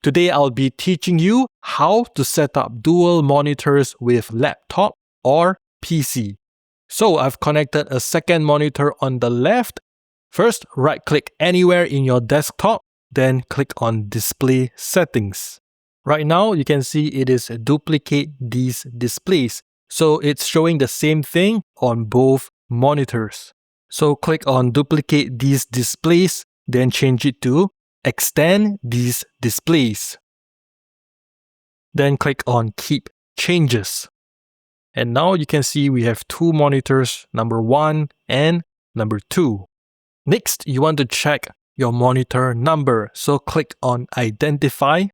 Today I'll be teaching you how to set up dual monitors with laptop or PC. So I've connected a second monitor on the left. First, right-click anywhere in your desktop, then click on Display Settings. Right now, you can see it is duplicate these displays. So it's showing the same thing on both monitors. So click on Duplicate these displays, then change it to Extend these displays. Then click on Keep Changes. And now you can see we have two monitors, number 1 and number 2. Next, you want to check your monitor number. So click on Identify.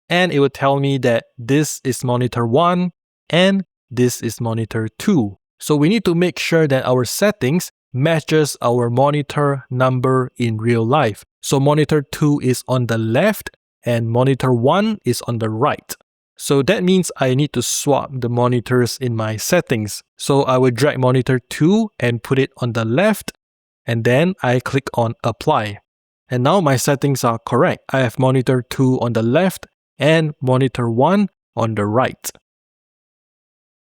And it will tell me that this is monitor 1 and this is monitor 2. So we need to make sure that our settings matches our monitor number in real life. So monitor 2 is on the left and monitor 1 is on the right. So that means I need to swap the monitors in my settings. So I will drag monitor 2 and put it on the left, and then I click on Apply. And now my settings are correct. I have monitor 2 on the left and monitor 1 on the right.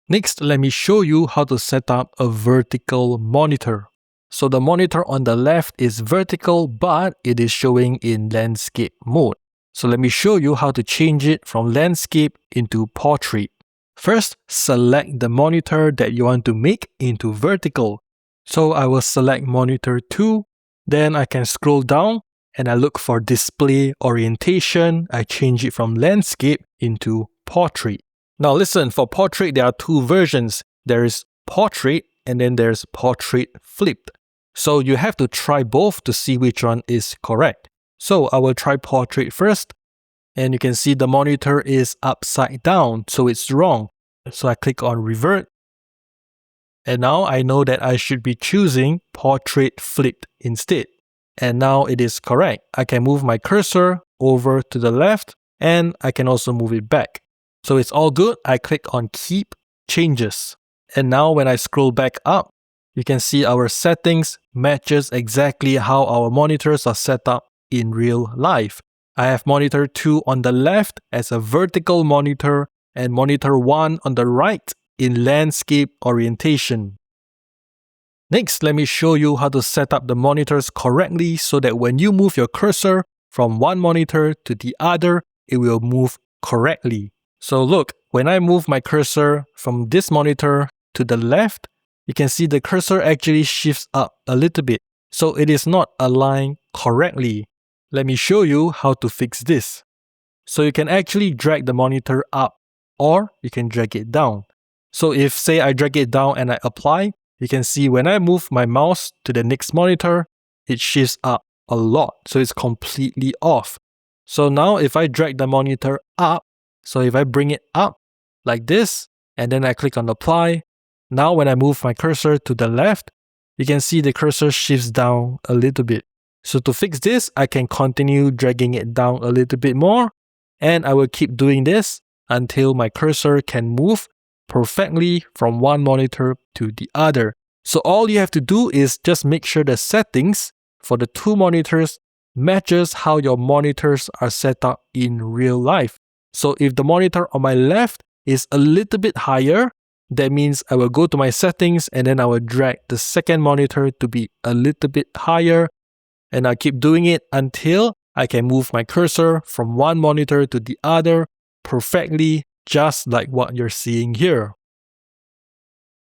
Next, let me show you how to set up a vertical monitor. So the monitor on the left is vertical, but it is showing in landscape mode. So let me show you how to change it from landscape into portrait. First, select the monitor that you want to make into vertical. So I will select monitor 2, then I can scroll down and I look for display orientation. I change it from landscape into portrait. Now listen, for portrait there are two versions. There is portrait and then there's portrait flipped. So you have to try both to see which one is correct. So I will try portrait first, and you can see the monitor is upside down, so it's wrong. So I click on Revert, and now I know that I should be choosing portrait flipped instead. And now it is correct. I can move my cursor over to the left, and I can also move it back. So it's all good. I click on Keep Changes. And now when I scroll back up, you can see our settings matches exactly how our monitors are set up in real life. I have monitor 2 on the left as a vertical monitor and monitor 1 on the right in landscape orientation. Next, let me show you how to set up the monitors correctly so that when you move your cursor from one monitor to the other, it will move correctly. So look, when I move my cursor from this monitor to the left, you can see the cursor actually shifts up a little bit. So it is not aligned correctly. Let me show you how to fix this. So you can actually drag the monitor up or you can drag it down. So if say I drag it down and I apply, you can see when I move my mouse to the next monitor, it shifts up a lot. So it's completely off. So now if I drag the monitor up, so if I bring it up like this, and then I click on apply, now when I move my cursor to the left, you can see the cursor shifts down a little bit. So to fix this, I can continue dragging it down a little bit more, and I will keep doing this until my cursor can move perfectly from one monitor to the other. So all you have to do is just make sure the settings for the two monitors matches how your monitors are set up in real life. So if the monitor on my left is a little bit higher, that means I will go to my settings and then I will drag the second monitor to be a little bit higher, and I keep doing it until I can move my cursor from one monitor to the other perfectly, just like what you're seeing here.